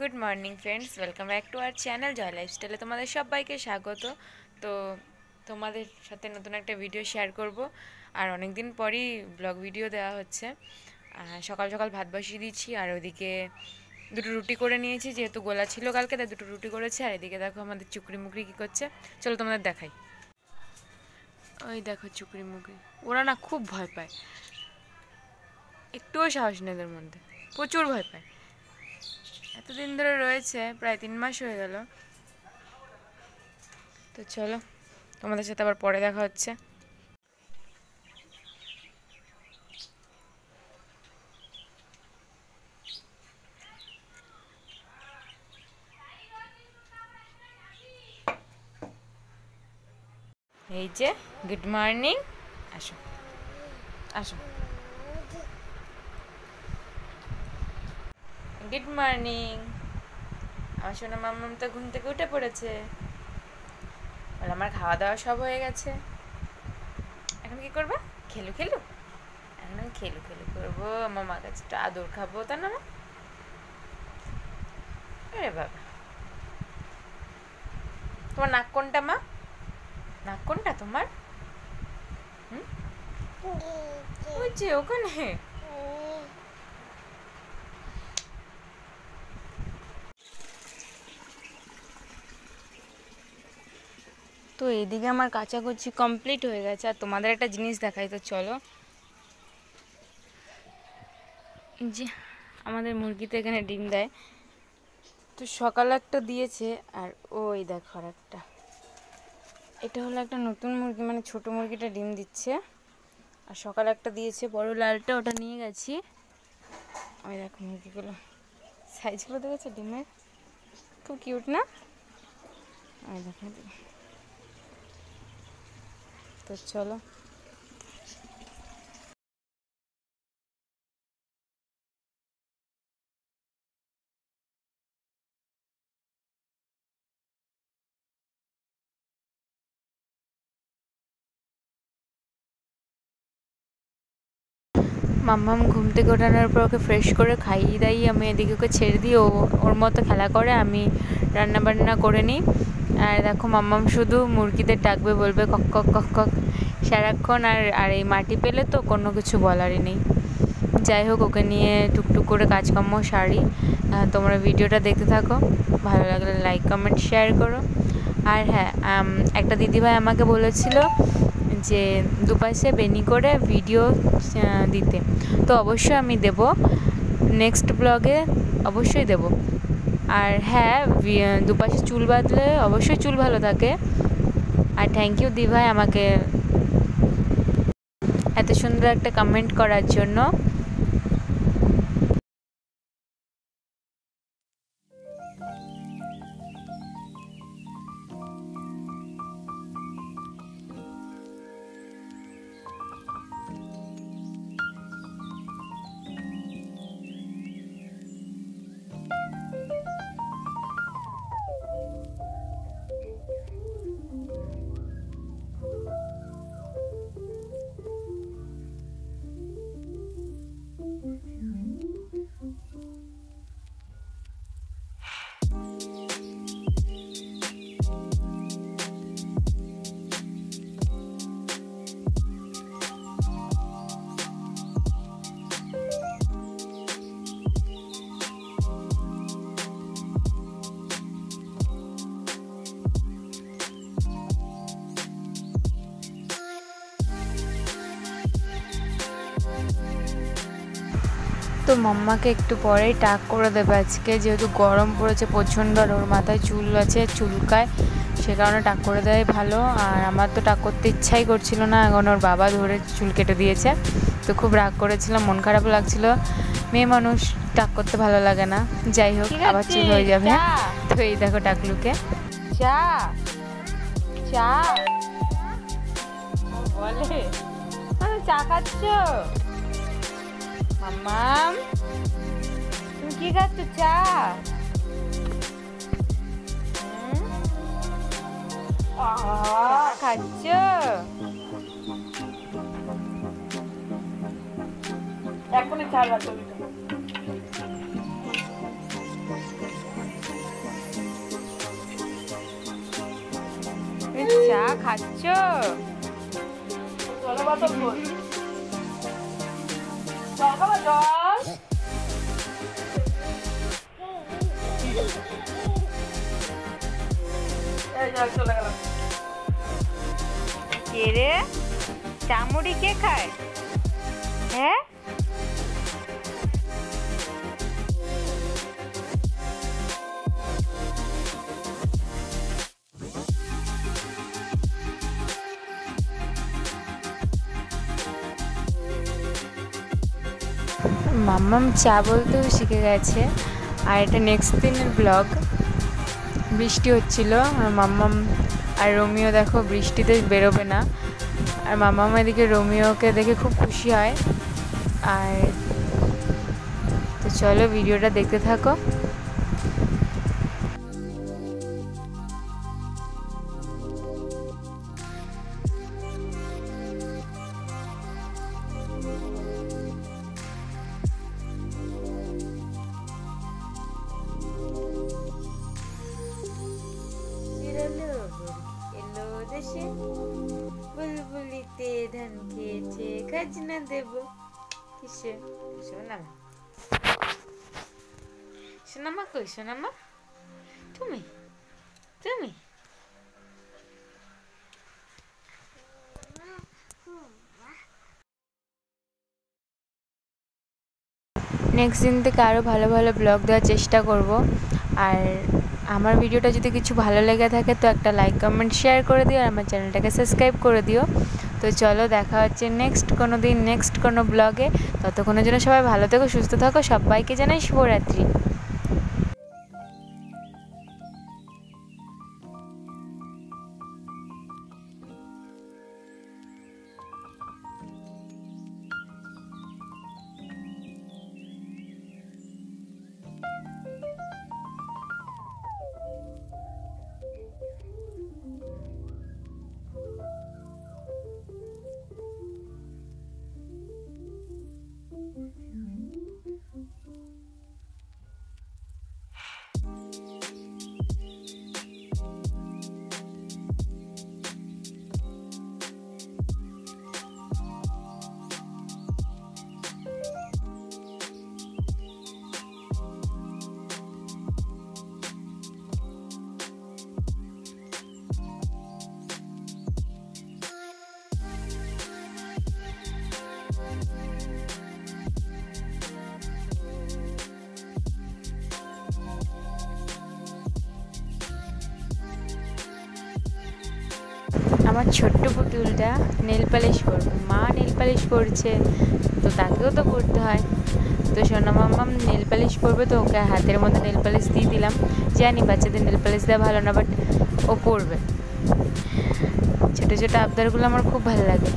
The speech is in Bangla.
Good morning friends, welcome back to our channel जय लाइफस्टाइले तुम्हारे सबाइके स्वागत। तो তোমাদের সাথে নতুন একটা ভিডিও শেয়ার করব। আর অনেক দিন পরই ব্লগ ভিডিও দেওয়া হচ্ছে। সকাল সকাল ভাত বসিয়ে দিয়েছি, আর ওইদিকে দুটো রুটি করে নিয়েছি, যেহেতু গোলা ছিল কালকে তাই দুটো রুটি করেছি। আর এদিকে দেখো আমাদের চুকরি মুকরি কী করছে, চলো তোমাদের দেখাই। ওই দেখো চুকরি মুকরি, ওরা না খুব ভয় পায়, একটুও সাহস নেই এদের মধ্যে, প্রচুর ভয় পায়। এতদিন ধরে রয়েছে, প্রায় 3 মাস হয়ে গেল। তো চলো তোমাদের সাথে আবার পরে দেখা হচ্ছে। এই যে গুড মর্নিং, আসো আসো, গুড মর্নিং। আমার সোনা মাম্মাম তো ঘুম থেকে উঠে পড়েছে, বলে আমার খাওয়া দাওয়া সব হয়ে গেছে। এখন কি করবা? খেলু খেলু, এখন আমি খেলু খেলু করবো, আমার মা কাছে একটু আদর খাবো, তা না মা? আরে বাবা, তোমার নাক কোনটা মা? নাক কোনটা তোমার? ওই যে ওখানে। তো এদিকে আমার কাচাকুচি কমপ্লিট হয়ে গেছে, আর তোমাদের একটা জিনিস দেখাই, তো চলো। যে আমাদের মুরগিতে এখানে ডিম দেয়, তো সকালে একটা দিয়েছে, আর ওই দেখো আর একটা, এটা হলো একটা নতুন মুরগি, মানে ছোট মুরগিটা ডিম দিচ্ছে। আর সকালে একটা দিয়েছে বড় লালটা, ওটা নিয়ে গেছি। ওই দেখো মুরগিগুলো, সাইজগুলো দেখেছো ডিমের, খুব কিউট না? ওই দেখো, তো চলো। মাম্মাম ঘুম থেকে ওঠানোর পর ওকে ফ্রেশ করে খাইয়ে দাইয়ে আমি এদিকে ওকে ছেড়ে দিই, ওর মতো খেলা করে, আমি রান্না বান্না করে নিই। আর দেখো মাম্মাম শুধু মুরগিদের ডাকবে, বলবে কক কক কক কক সারাক্ষণ। আর এই মাটি পেলে তো কোনো কিছু বলারই নেই। যাই হোক, ওকে নিয়ে টুকটুক করে কাজকর্ম সারি। তোমরা ভিডিওটা দেখতে থাকো, ভালো লাগলে লাইক কমেন্ট শেয়ার করো। আর হ্যাঁ, একটা দিদিভাই আমাকে বলেছিল যে দুপাশে বেনি করে ভিডিও দিতে, তো অবশ্যই আমি দেব, নেক্সট ব্লগে অবশ্যই দেব। আর হ্যাঁ, দুপাশে চুল বাঁধলে অবশ্যই চুল ভালো থাকে। আর থ্যাংক ইউ দিভাই আমাকে এত সুন্দর একটা কমেন্ট করার জন্য। তো মাম্মাকে একটু পরেই টাক করে দেবে আজকে, যেহেতু গরম পড়েছে প্রচণ্ড, আর ওর মাথায় চুল আছে, চুলকায়, সে কারণে টাক করে দেওয়াই ভালো। আর আমার তো টাক করতে ইচ্ছাই করছিল না, এখন ওর বাবা ধরে চুল কেটে দিয়েছে, তো খুব রাগ করেছিলাম, মন খারাপ লাগছিল। মেয়ে মানুষ, টাক করতে ভালো লাগে না। যাই হোক, আবার চুল হয়ে যাবে। তো এই দেখো টাকলুকে, চা চা বলে, চা খাচ্ছ মাম্মাম? তুমি কি খাচ্ছ? চা খাচ্ছ? এখনই ছাড়বা ছবিটা। চা খাচ্ছ? কে রে? চামড়ি কে খায়? হ্যাঁ, মাম্মাম চা বলতেও শিখে গেছে। আর এটা নেক্সট দিনের ব্লগ। বৃষ্টি হচ্ছিল আর মাম্মাম আর রোমিও দেখো বৃষ্টিতে বেরোবে না, আর মাম্মাম এদিকে রোমিওকে দেখে খুব খুশি হয়। আর তো চলো ভিডিওটা দেখতে থাকো। বুলবুলিতে ধান খেয়েছে, খাজনা দেব কিসে? সোনামা, সোনামা কই? সোনামা তুমি তুমি নেক্সট দিন থেকে আরও ভালো ভালো ব্লগ দেওয়ার চেষ্টা করব। আর আমার ভিডিওটা যদি কিছু ভালো লেগে থাকে তো একটা লাইক কমেন্ট শেয়ার করে দিও, আর আমার চ্যানেলটাকে সাবস্ক্রাইব করে দিও। তো চলো দেখা হচ্ছে নেক্সট কোনো দিন, নেক্সট কোনো ব্লগে। ততক্ষণের জন্য সবাই ভালো থেকো, সুস্থ থাকো। সবাইকে জানাই শুভরাত্রি। আমার ছোট্ট পুতুলটা নেল পালিশ পরবে, মা নেল পালিশ পরছে তো তাকেও তো পরতে হয়। তো সোনা মাম্মাম নেল পালিশ পরবে, তো ওকে হাতের মধ্যে নেল পালিশ দিয়ে দিলাম। জানি বাচ্চাদের নেল পালিশ দেওয়া ভালো না, বাট ও পরবে। ছোটো ছোটো আবদারগুলো আমার খুব ভালো লাগে।